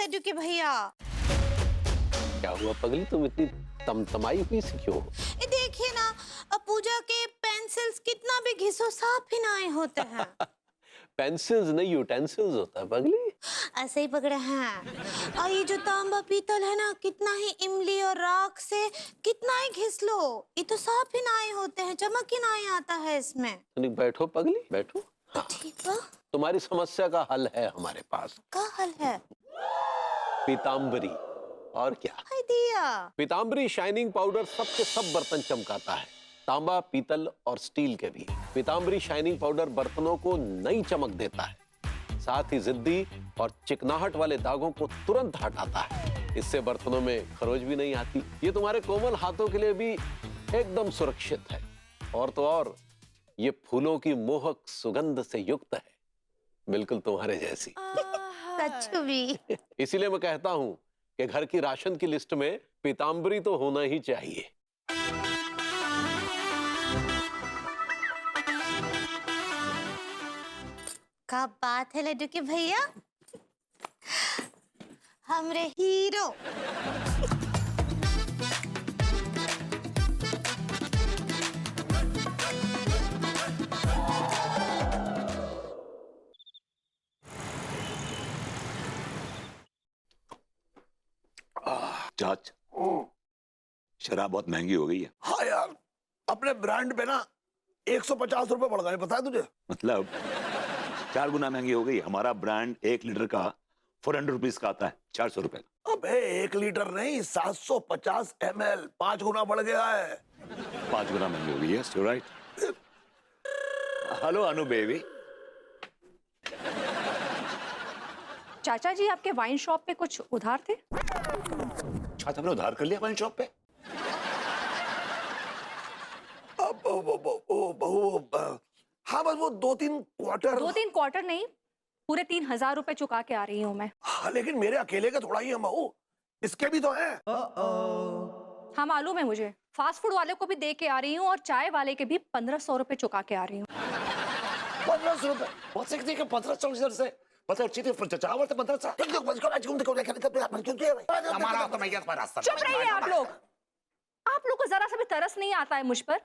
लड्डू के भैया। क्या हुआ पगली, तुम इतनी तमतमाई हुई सी क्यों? देखिए ना, पूजा के पेंसिल्स कितना भी घिसो साफ ही ना होते हैं। पेंसिल्स नहीं, यूटेंसिल्स होता है पगली। ऐसे ही पकड़े हैं। और ये जो तांबा पीतल है ना, कितना ही इमली और राख से कितना ही घिस लो, ये तो साफ ही ना होते हैं, चमक ही ना आता है इसमें। तुम बैठो पगली, बैठो। हाँ, ठीक है। तुम्हारी समस्या का हल है हमारे पास। क्या हल है? पीताम्बरी, और क्या। हाय दिया। पीताम्बरी शाइनिंग पाउडर सबके सब बर्तन चमकाता है, तांबा, पीतल और स्टील के भी। पीताम्बरी शाइनिंग पाउडर बर्तनों को नई चमक देता है, साथ ही जिद्दी और चिकनाहट वाले दागों को तुरंत हटाता है। इससे बर्तनों में खरोच भी नहीं आती। ये तुम्हारे कोमल हाथों के लिए भी एकदम सुरक्षित है। और तो और ये फूलों की मोहक सुगंध से युक्त है, बिल्कुल तुम्हारे जैसी। सच भी। इसीलिए मैं कहता हूं कि घर की राशन की लिस्ट में पीताम्बरी तो होना ही चाहिए। क्या बात है लड्डू के भैया, हमरे हीरो। चाच, शराब बहुत महंगी हो गई है। हाँ यार, अपने ब्रांड पे ना 150 रुपए बढ़ गए, पता है तुझे? मतलब 4 गुना महंगी हो गई। हमारा ब्रांड 1 लीटर का 400 रुपीज का आता है, 400 रुपए का। अबे 1 लीटर नहीं, 750 ml, 5 गुना बढ़ गया है। 5 गुना महंगी हो गई है, you right. Hello Anu baby. चाचा जी, आपके वाइन शॉप पे कुछ उधार थे? चाचा ने उधार कर लिया वाइन शॉप पे? अब बहू, हाँ बस वो 2-3 क्वार्टर। 2-3 क्वार्टर नहीं, पूरे 3000 रुपए चुका के आ रही हूँ मैं। हाँ लेकिन मेरे अकेले का थोड़ा ही है बहू, इसके भी तो हैं। हाँ मालूम है मुझे, फास्ट फूड वाले को भी दे के आ रही हूँ और चाय वाले के भी 1500 रुपए चुका के आ रही हूँ। 1500 रुपए? बहुत से किसी के 1500 से पता चीज़ चावल से 1500। हमारा तो मैया पर रास्ता। चुप रहिए आप लोग। आप लोग को जरा सा भी तरस नहीं आता है मुझ पर?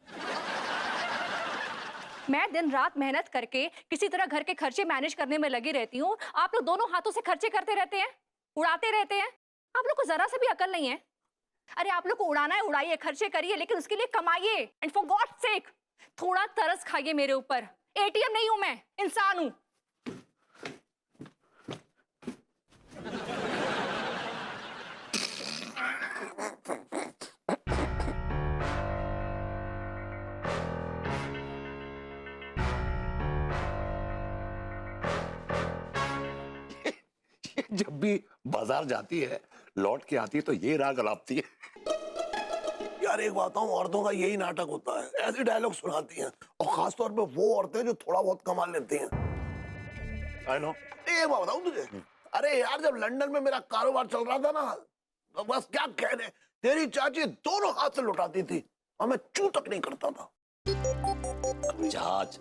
मैं दिन रात मेहनत करके किसी तरह घर के खर्चे मैनेज करने में लगी रहती हूँ, आप लोग दोनों हाथों से खर्चे करते रहते हैं, उड़ाते रहते हैं। आप लोग को जरा सा भी अकल नहीं है। अरे आप लोग को उड़ाना है उड़ाइए, खर्चे करिए, लेकिन उसके लिए कमाइए। एंड फॉर गॉड सेक थोड़ा तरस खाइए मेरे ऊपर। एटीएम नहीं हूं मैं, इंसान हूं। जब भी बाजार जाती है, लौट के आती है तो ये राग अलापती है। यार एक बात हूँ, औरतों का यही नाटक होता है, ऐसे डायलॉग सुनाती हैं, और खास तौर पे वो औरतें जो थोड़ा बहुत कमा लेती हैं। I know। एक बात बताऊं तुझे, अरे यार जब लंदन में मेरा कारोबार चल रहा था ना, तो बस क्या कहने, तेरी चाची दोनों हाथ से लुटाती थी और मैं चू तक नहीं करता था। जहाज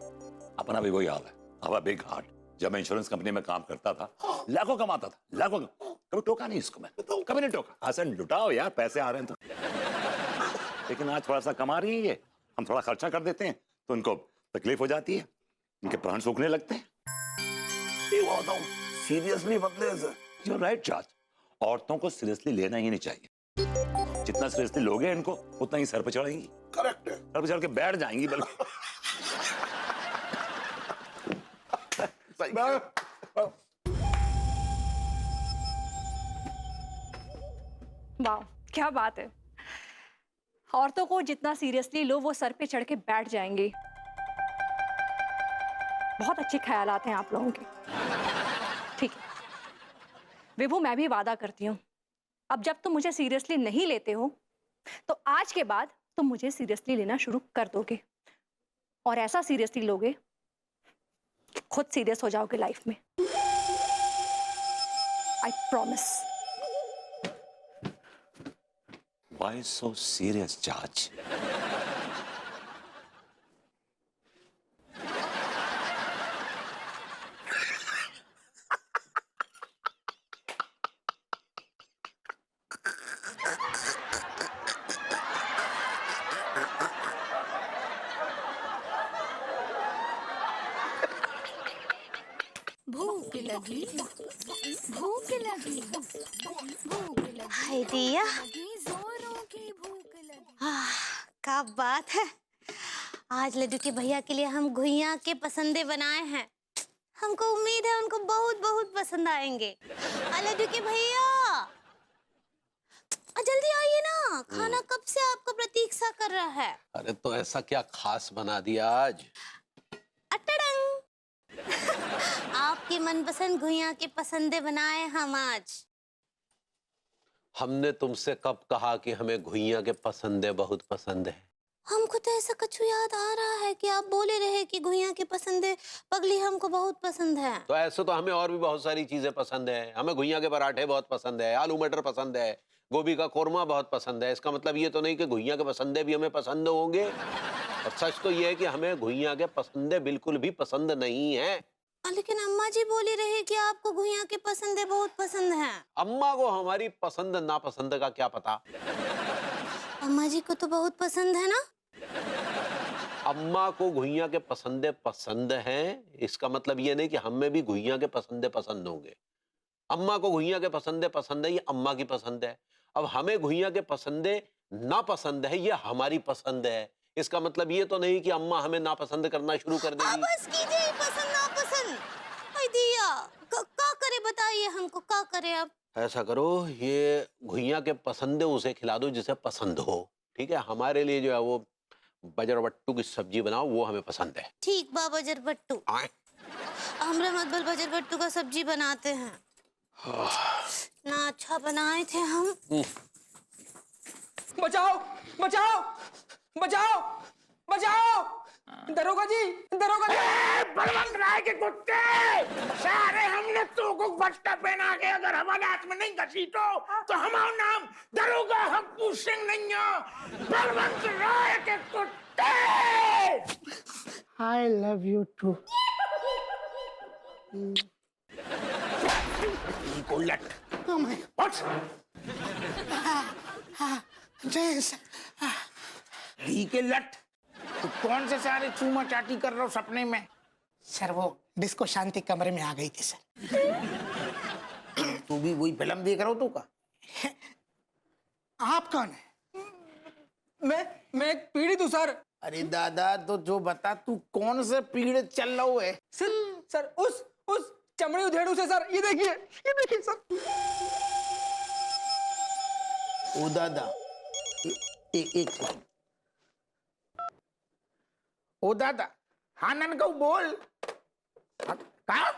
अपना भी वही हाल है। हवा बिग हार्ट। जब मैं इंश्योरेंस कंपनी में काम करता था, लाखों कमाता था, लाखों। कभी टोका नहीं इसको मैं, कभी नहीं टोका। हसन लुटाओ यार, पैसे आ रहे हैं तो। लेकिन आज थोड़ा सा कमा रही है ये, हम थोड़ा खर्चा कर देते हैं तो उनको तकलीफ हो जाती है, उनके प्राण सूखने लगते हैं। एक बात बताऊं, सीरियसली बदले से। You're right, चाच। औरतों को सीरियसली लेना ही नहीं चाहिए। जितना सीरियसली लोगे इनको, उतना ही सर पे चढ़ेंगी। करेक्ट है। सर पे चढ़ के बैठ जाएंगी बल्कि। वाह, क्या बात है। औरतों को जितना सीरियसली लो, वो सर पे चढ़ के बैठ जाएंगी। बहुत अच्छे ख्यालात हैं आप लोगों के। ठीक है विभू, मैं भी वादा करती हूँ, अब जब तुम मुझे सीरियसली नहीं लेते हो, तो आज के बाद तुम मुझे सीरियसली लेना शुरू कर दोगे। और ऐसा सीरियसली लोगे, खुद सीरियस हो जाओगे लाइफ में। I promise. Why so serious, Judge? लगी भूख लगी भूख लगी हाय दिया, जोरों की भूख लगी। क्या बात है। आज लड्डू के भैया के लिए हम घुइयां के पसंदे बनाए हैं। हमको उम्मीद है उनको बहुत बहुत पसंद आएंगे। लड्डू के भैया जल्दी आइए ना, खाना कब से आपका प्रतीक्षा कर रहा है। अरे तो ऐसा क्या खास बना दिया आज? अटड़ंग आपकी मनपसंद घुइयां के पसंदे बनाए हम आज। हमने तुमसे कब कहा कि हमें घुइयां के पसंदे बहुत पसंद है? हमको तो ऐसा कछु याद आ रहा है कि आप बोले रहे कि घुइयां के पसंदे पगली हमको बहुत पसंद है। तो ऐसे तो हमें और भी बहुत सारी चीजें पसंद है। हमें घुइयां के पराठे बहुत पसंद है, आलू मटर पसंद है, गोभी का कोरमा बहुत पसंद है। इसका मतलब ये तो नहीं कि घुइयां के पसंदे भी हमें पसंद होंगे। और सच तो ये है कि हमें घुइयां के पसंदे बिल्कुल भी पसंद नहीं है। लेकिन अम्मा जी बोली रही कि आपको घुइयां के पसंदे बहुत पसंद हैं। अम्मा को हमारी पसंद नापसंद का क्या पता। अम्मा जी को तो बहुत पसंद है ना। अम्मा को घुइयां के पसंदे पसंद हैं, इसका मतलब ये नहीं कि हमें भी घुइयां के पसंदे पसंद होंगे। अम्मा को घुइयां के पसंदे पसंद है, ये अम्मा की पसंद है। अब हमें घुइयां के पसंदे नापसंद है, ये हमारी पसंद है। इसका मतलब ये तो नहीं कि अम्मा हमें नापसंद करना शुरू कर देगी। बस कीजिए पसंद नापसंद। हाय दिया, क्या करे बताइए हमको, क्या करे अब। ऐसा करो, ये घुइयां के पसंदे उसे खिला दो जिसे पसंद हो, ठीक है? हमारे लिए जो है वो बजरबट्टू की सब्जी बनाओ, वो हमें पसंद है। ठीक बा बजरबट्टू। हमरा मतबल बजरबट्टू का सब्जी बनाते हैं ना। अच्छा बनाए थे हम। बचाओ बचाओ बचाओ बचाओ, दरोगा जी दरोगा जी। बलवंत राय के कुत्ते सारे हमने तो को बट्टा पहना के अगर हमारे हाथ में नहीं घसीटो तो हमारा नाम दरोगा हक्कू सिंह नहीं है। बलवंत राय के कुत्ते। I love you too. उलट Oh my उठ। James. धी के लट तो कौन से सारे चूमा चाटी कर रहे हो सपने में? सर वो डिस्को शांति कमरे में आ गई थी सर। तू भी वही फिल्म देख रहा हो तू का? आप कौन है? मैं एक पीड़ित हूँ सर। अरे दादा तो जो बता तू कौन से पीड़ित चल रहा है? सर उस चमड़ी उधेड़ू से सर, ये देखिए सर। ओ दादा एक सेकंड। ओ दादा हाँ नन को बोल। कहा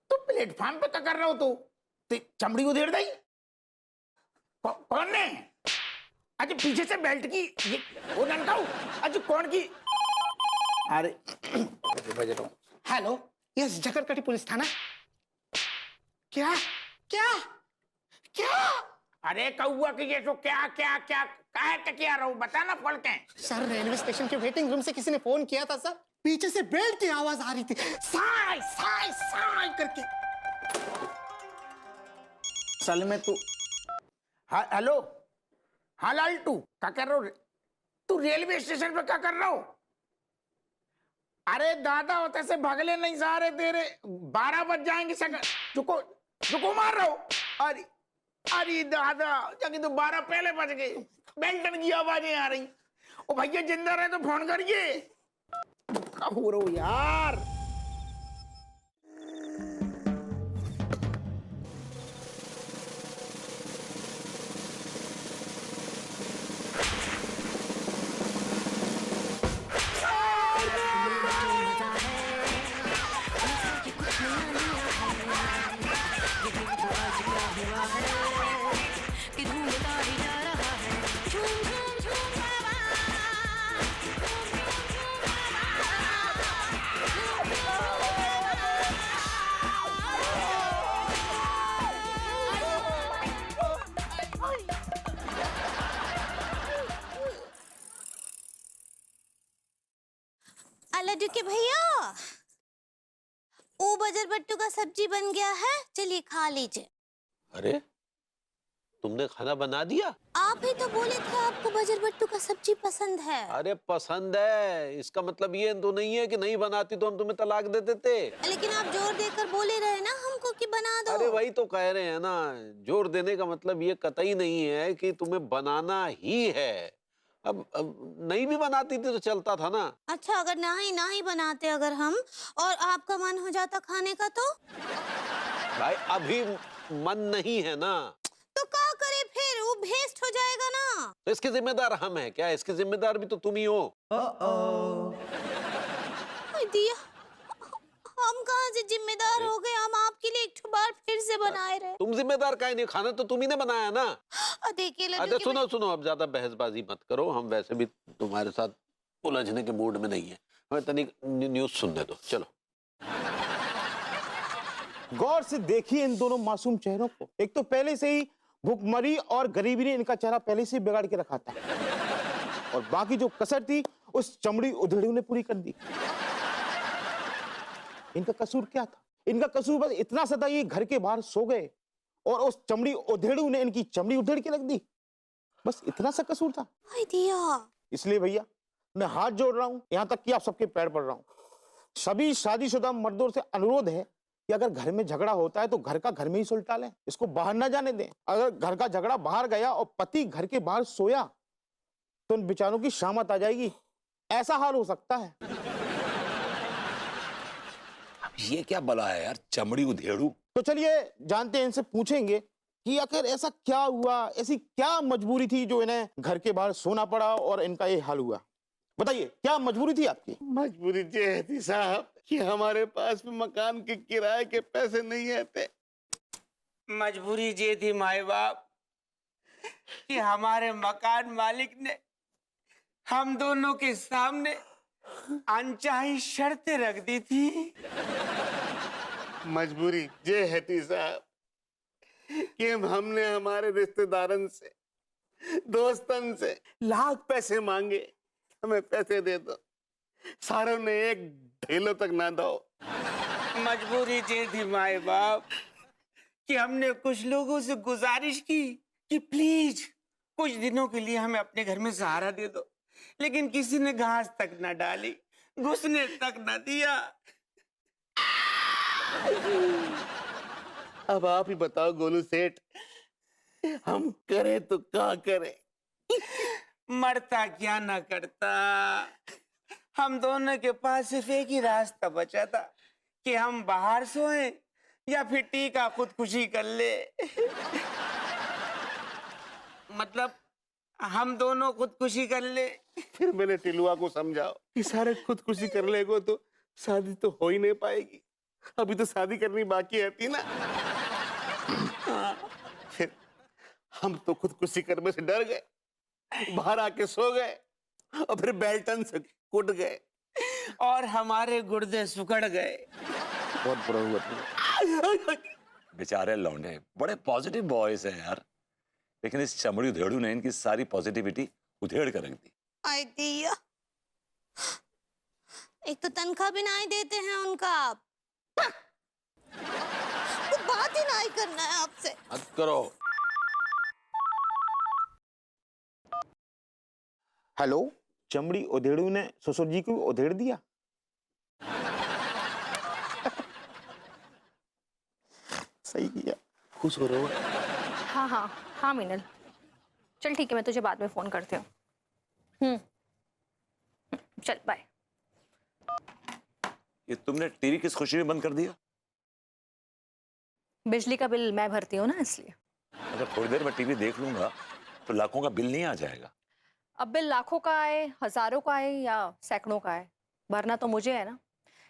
तू प्लेटफॉर्म पे क्या कर रहा हो? तू चमड़ी उधेड़ दी? कौन ने? अच्छा पीछे से बेल्ट की ये वो ननकाऊ। अच्छा कौन की? अरे बज रहा हूँ। हेलो, यस जकरकटी पुलिस थाना। क्या क्या क्या? अरे कौआ की ये तो क्या क्या क्या काहे का क्या रहा हूँ बता ना पढ़ के। सर रेलवे स्टेशन के वेटिंग रूम से किसी ने फोन किया था सर। पीछे से बेल्ट की आवाज आ रही थी, साई साई साई करके। सल में तू हेलो हाँ लालटू क्या कर रहा हो? तू रेलवे स्टेशन पे क्या कर रहा हो? अरे दादा होते से भगले नहीं जा रहे तेरे 12 बज जाएंगे सगर। चुको मार रहा हो? अरे अरे दादा जाके तो 12 पहले बज गए। बेल्टन की आवाजें आ रही। ओ भैया जिंदा रहे तो फोन करिए। क्या हो रहा हो यार? लड्डू के भैया वो बजरबट्टू का सब्जी बन गया है, चलिए खा लीजिए। अरे तुमने खाना बना दिया? आप ही तो बोले थे आपको बजरबट्टू का सब्जी पसंद है। अरे पसंद है, इसका मतलब ये तो नहीं है कि नहीं बनाती तो हम तुम्हें तलाक दे देते। लेकिन आप जोर देकर बोले रहे ना हमको कि बना दो। अरे वही तो कह रहे हैं ना, जोर देने का मतलब ये कतई नहीं है कि तुम्हें बनाना ही है। अब नहीं भी बनाती थी तो चलता था ना। अच्छा, अगर ना ही बनाते अगर हम, और आपका मन हो जाता खाने का तो भाई अभी मन नहीं है ना, क्या करे फिर? वो वेस्ट हो जाएगा ना। तो इसके जिम्मेदार हम हैं क्या? इसके जिम्मेदार भी तो तुम ही हो। हाय दिया, हम कहाँ से जिम्मेदार हो गए? हम आपके लिए एक बार फिर से बनाए रहे। तुम जिम्मेदार काहे नहीं? खाना तो तुम ही ने बनाया ना। देखिए अच्छा सुनो, अब ज्यादा बहसबाजी मत करो, हम वैसे भी तुम्हारे साथ उलझने के मूड में नहीं है। हमें तनिक न्यूज सुनने दो, चलो। गौर से देखिए इन दोनों मासूम चेहरों को। एक तो पहले से ही भूखमरी और गरीबी ने इनका चेहरा पहले से बिगाड़ के रखा था, और बाकी जो कसर थी उस चमड़ी उधेड़ू ने पूरी कर दी। इनका कसूर क्या था? इनका कसूर बस इतना सा था, ये घर के बाहर सो गए और उस चमड़ी उधेड़ू ने इनकी चमड़ी उधेड़ के रख दी। बस इतना सा कसूर था। हाय दिया, इसलिए भैया मैं हाथ जोड़ रहा हूं, यहां तक कि आप सबके पैर पड़ रहा हूं। सभी शादीशुदा मर्दों से अनुरोध है कि अगर घर में झगड़ा होता है तो घर का घर में ही सुलटा लें, इसको बाहर ना जाने दें। अगर घर का झगड़ा बाहर गया और पति घर के बाहर सोया तो उन बेचारों की शामत आ जाएगी। ऐसा हाल हो सकता है। अब ये क्या बला है यार, चमड़ी उधेड़ू। तो चलिए जानते हैं, इनसे पूछेंगे कि आखिर ऐसा क्या हुआ, ऐसी क्या मजबूरी थी जो इन्हें घर के बाहर सोना पड़ा और इनका ये हाल हुआ। बताइए क्या मजबूरी थी आपकी? मजबूरी ये थी साहब कि हमारे पास में मकान के किराए के पैसे नहीं आते। मजबूरी ये थी माए बाप कि हमारे मकान मालिक ने हम दोनों के सामने अनचाही शर्तें रख दी थी। मजबूरी ये है थी साहब कि हमने हमारे रिश्तेदारन से, दोस्तन से लाख पैसे मांगे, हमें पैसे दे दो। सारों ने एक ढेलों तक ना दो। मजबूरी ये थी माए बाप कि हमने कुछ लोगों से गुजारिश की कि प्लीज कुछ दिनों के लिए हमें अपने घर में सहारा दे दो, लेकिन किसी ने घास तक न डाली, घुसने तक न दिया। अब आप ही बताओ गोलू सेठ, हम करें तो क्या करें? मरता क्या ना करता। हम दोनों के पास सिर्फ एक ही रास्ता बचा था कि हम बाहर सोए या फिर टीका खुदकुशी कर ले। मतलब हम दोनों खुदकुशी कर ले। फिर मैंने टिलुआ को समझाओ कि सारे खुदकुशी कर लेगो तो शादी तो हो ही नहीं पाएगी, अभी तो शादी करनी बाकी रहती ना। फिर हम तो खुदकुशी करने से डर गए, बाहर आके सो गए और फिर बेल्टन से कुट गए और हमारे गुर्दे सुकड़ गए। बहुत बुरा हुआ। बेचारे लौंडे बड़े पॉजिटिव बॉयज हैं यार, लेकिन इस चमड़ी उधेड़ू ने इनकी सारी पॉजिटिविटी उधेड़ कर रख दी। हाय दिया, एक तो तनख्वाह भी नहीं देते हैं उनका आप। तो बात ही नहीं करना है आपसे। मत करो। हेलो, चमड़ी उधेड़ू ने ससुर जी को उधेड़ दिया। सही किया, खुश हो रहे हो? हाँ मीनल, चल ठीक है, मैं तुझे बाद में फोन करती हूँ। चल बाय। ये तुमने टीवी किस खुशी में बंद कर दिया? बिजली का बिल मैं भरती हूँ ना, इसलिए। अगर थोड़ी देर में टीवी देख लूंगा तो लाखों का बिल नहीं आ जाएगा। अब बिल लाखों का आए, हजारों का आए या सैकड़ों का आए, भरना तो मुझे है ना।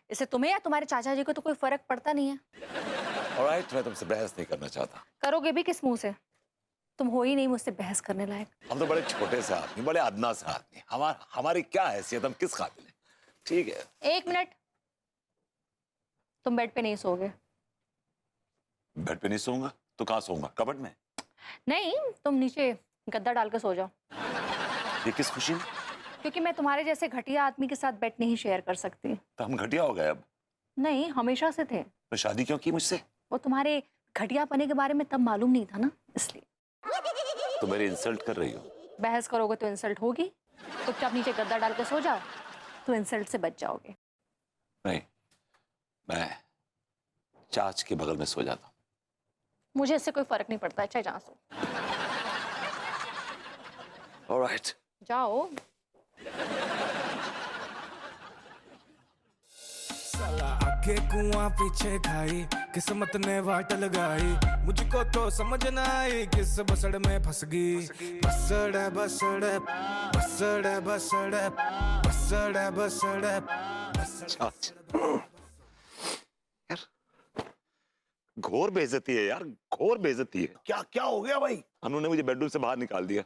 इससे तुम्हें या तुम्हारे चाचा जी को तो कोई फर्क पड़ता नहीं है। ऑलराइट, मैं तुमसे बहस नहीं करना चाहता। करोगे भी किस मुंह से? तुम हो ही नहीं मुझसे बहस करने लायक। हम तो बड़े छोटे से आदमी, बड़े अदना से आदमी, हमारी क्या हैसियत, हम किस काबिल हैं? ठीक है। एक मिनट, तुम बेड पे नहीं सोओगे। बेड पे नहीं सोऊंगा तो कहाँ सोऊंगा? कबर्ड में? नहीं, तुम नीचे गद्दा डाल के सो जाओ। ये किस खुशी में? क्योंकि मैं तुम्हारे जैसे घटिया आदमी के साथ बेड नहीं शेयर कर सकती। तो हम घटिया हो गए अब? नहीं, हमेशा से थे। तो शादी क्यों की मुझसे? वो तुम्हारे घटिया पने के बारे में तब मालूम नहीं था ना, इसलिए। तो मेरी इंसल्ट कर रही हो? बहस करोगे तो इंसल्ट होगी, चुपचाप नीचे गद्दा डाल के सो जाओ तो इंसल्ट से बच जाओगे। नहीं, मैं चाच के बगल में सो जाता हूँ। मुझे इससे कोई फर्क नहीं पड़ता, चाहे जहाँ सो ऑलराइट। जाओ। साला आगे कुआं पीछे खाई, किस्मत ने वाट लगाई, मुझको तो समझ न आई किस बसड़ में फंस गई। बसड़ बसड़ बसड़ बसड़ बसड़ बसड़ चाच, यार घोर बेइज्जती है यार, घोर बेइज्जती है। क्या क्या हो गया भाई? अनु ने मुझे बेडरूम से बाहर निकाल दिया।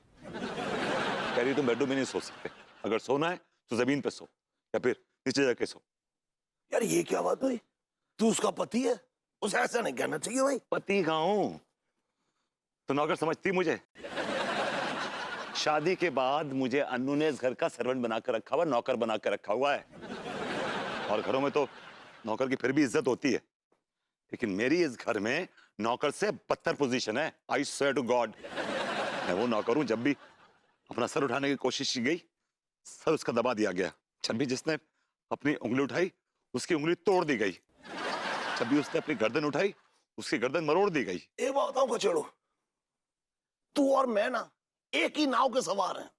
कह रही तुम बेडरूम में नहीं सो सकते, अगर सोना है तो जमीन पे सो या फिर नीचे जाके सो। यार ये क्या बात हुई? तू उसका पति है, उसे ऐसा नहीं कहना चाहिए भाई। पति कहाँ हूं, तो नौकर समझती मुझे? शादी के बाद मुझे अन्नू ने इस घर का सर्वेंट बनाकर रखा हुआ, नौकर बनाकर रखा हुआ है। और घरों में तो नौकर की फिर भी इज्जत होती है, लेकिन मेरी इस घर में नौकर से बदतर पोजीशन है। आई स्वेयर टू गॉड, मैं वो नौकर हूं, जब भी अपना सर उठाने की कोशिश की गई, सर उसका दबा दिया गया। जब भी जिसने अपनी उंगली उठाई, उसकी उंगली तोड़ दी गई। जब भी उसने अपनी गर्दन उठाई, उसकी गर्दन मरोड़ दी गई। एक बात बताऊं कचेड़ो, तू और मैं ना एक ही नाव के सवार हैं।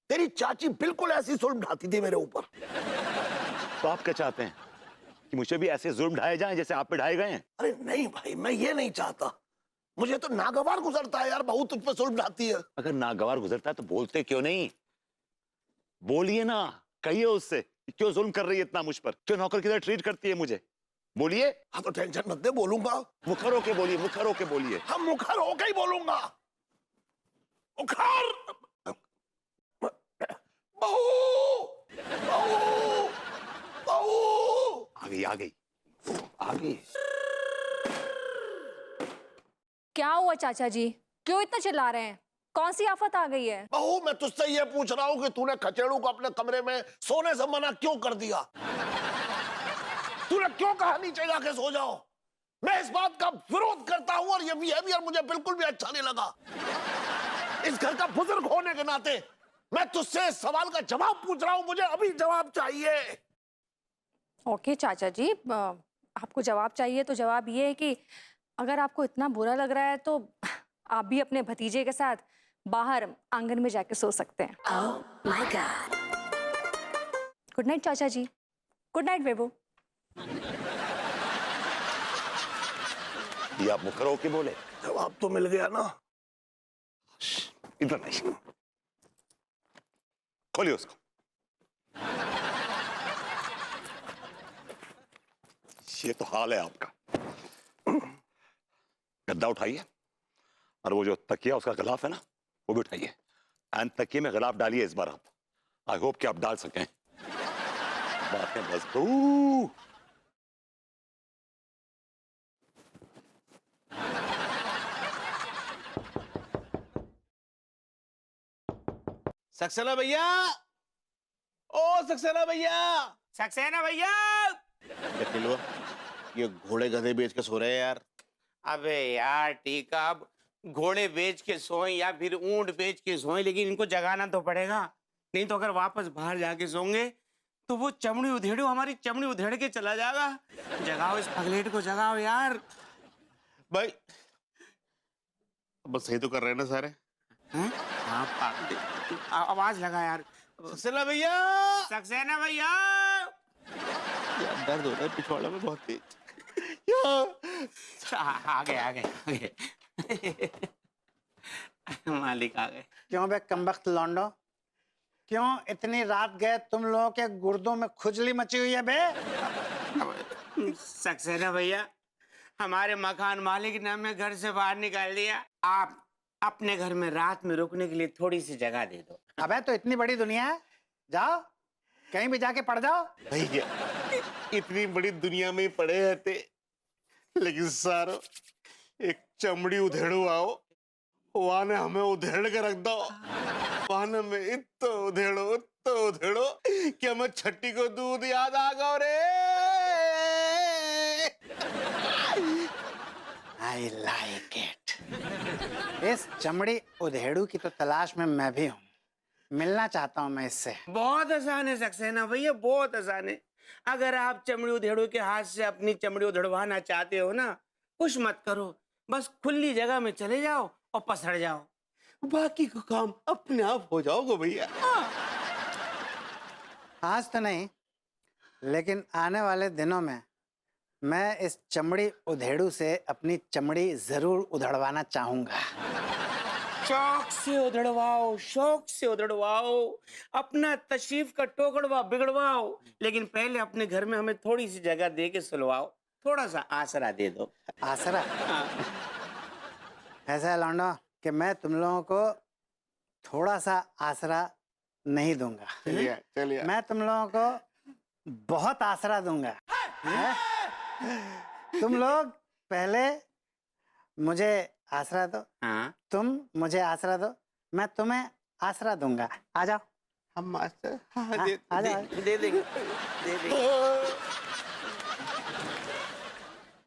तेरी चाची बिल्कुल ऐसी जुल्म ढाती थी मेरे ऊपर। तो आप क्या चाहते हैं कि मुझे भी ऐसे जुल्म ढाए जाएं जैसे आप पे ढाए गए हैं? अरे नहीं भाई, मैं ये नहीं चाहता। मुझे तो नागवार गुजरता है यार, बहू तुझ पे जुल्म ढाती है। अगर नागवार गुजरता है तो बोलते क्यों नहीं? बोलिए ना, कहिए उससे कि क्यों जुल्म कर रही है इतना मुझ पर, क्यों नौकर की तरह ट्रीट करती है मुझे। बोलिए। हाँ तो टेंशन मत दे, बोलूंगा। मुखर होके बोलिए, मुखर होके बोलिए। हम मुखर होके ही बोलूंगा। मुखर। बहू, बहू, बहू। आ गई, आ गई, आ गई। क्या हुआ चाचा जी, क्यों इतना चिल्ला रहे हैं? कौन सी आफत आ गई है? बहू मैं तुझसे ये पूछ रहा हूँ कि तूने खचेड़ू को अपने कमरे में सोने से मना क्यों कर दिया? तूने क्यों कहा नीचे जाके सो जाओ? मैं इस बात का विरोध करता हूँ और ये बिहेवियर मुझे बिल्कुल भी अच्छा नहीं लगा। इस घर का बुजुर्ग होने के नाते मैं तुझसे इस सवाल का जवाब पूछ रहा हूँ, मुझे अभी जवाब चाहिए। ओके चाचा जी, आपको जवाब चाहिए तो जवाब ये है कि अगर आपको इतना बुरा लग रहा है तो आप भी अपने भतीजे के साथ बाहर आंगन में जाके सो सकते हैं। Oh my God. Good night चाचा जी। Good night बेबू। ये आप मुखर होके बोले? जवाब तो मिल गया ना। इधर नहीं, खोलिए उसको। ये तो हाल है आपका। गद्दा उठाइए और वो जो तकिया उसका गिलाफ है ना, वो भी उठाइए। एंड तकिए में गिलाफ डालिए इस बार आप। आई होप कि आप डाल सकें। बातें बस। सक्सेना भैया, ओ सक्सेना भैया, सक्सेना भैया। किलो ये घोड़े गधे बेच के सो रहे हैं यार। अबे यार ठीक है, अब घोड़े बेच के सोएं या फिर ऊंट बेच के सोएं, लेकिन इनको जगाना तो पड़ेगा। नहीं तो अगर वापस बाहर जाके सोएंगे तो वो चमड़ी उधेड़ो, हमारी चमड़ी उधेड़ के चला जाएगा। जगाओ इस पगलेट को, जगाओ यार। भाई बस सही तो कर रहे हैं ना सारे? हैं? हाँ, आवाज लगा यार। सक्सेना भैया, सक्सेना भैया। यार दर्द हो रहा है पिछवाड़ा में बहुत तेज। आ गए आ गए आ गए। मालिक आ गए। क्यों बे कमबख्त लौंडो, क्यों इतनी रात गए? तुम लोगों के गुर्दों में खुजली मची हुई है बे? सक्सेना भैया, हमारे मकान मालिक ने हमें घर से बाहर निकाल दिया। आप अपने घर में रात में रुकने के लिए थोड़ी सी जगह दे दो। अबे तो इतनी बड़ी दुनिया है, जाओ कहीं भी जाके पड़ जाओ। भैया इतनी बड़ी दुनिया में पड़े रहते, लेकिन सारो एक चमड़ी उधेड़ो आओ, वहां ने हमें उधेड़ के रख दो। वहां ने हमें इतो उधेड़ो कि हमें छठी को दूध याद आ गो रे। I like it. इस चमड़ी उधेड़ू की तो तलाश में मैं भी हूँ। मिलना चाहता हूँ मैं इससे। बहुत आसान है सक्सेना भैया, बहुत आसान है। अगर आप चमड़ी उधेड़ू के हाथ से अपनी चमड़ी उधड़वाना चाहते हो ना, कुछ मत करो, बस खुली जगह में चले जाओ और पसड़ जाओ। बाकी का काम अपने आप हो जाओगे भैया। आज तो नहीं, लेकिन आने वाले दिनों में मैं इस चमड़ी उधेड़ू से अपनी चमड़ी जरूर उधड़वाना चाहूंगा। शौक से उधड़वाओ, शौक से उधड़वाओ, अपना तशरीफ का टोकड़वा बिगड़वाओ, लेकिन पहले अपने घर में हमें थोड़ी सी जगह दे के सुलवाओ, थोड़ा सा आसरा दे दो। आसरा? ऐसा है लौंडो कि मैं तुम लोगों को थोड़ा सा आसरा नहीं दूंगा। चलिए चलिए। मैं तुम लोगों को बहुत आसरा दूंगा। हैं? तुम लोग पहले मुझे आसरा दो, हाँ, तुम मुझे आसरा दो, मैं तुम्हें आसरा दूंगा। आ जाओ। हम मास्टर, हाँ, हाँ, आ जाओ। दे देंगे, दे देंगे।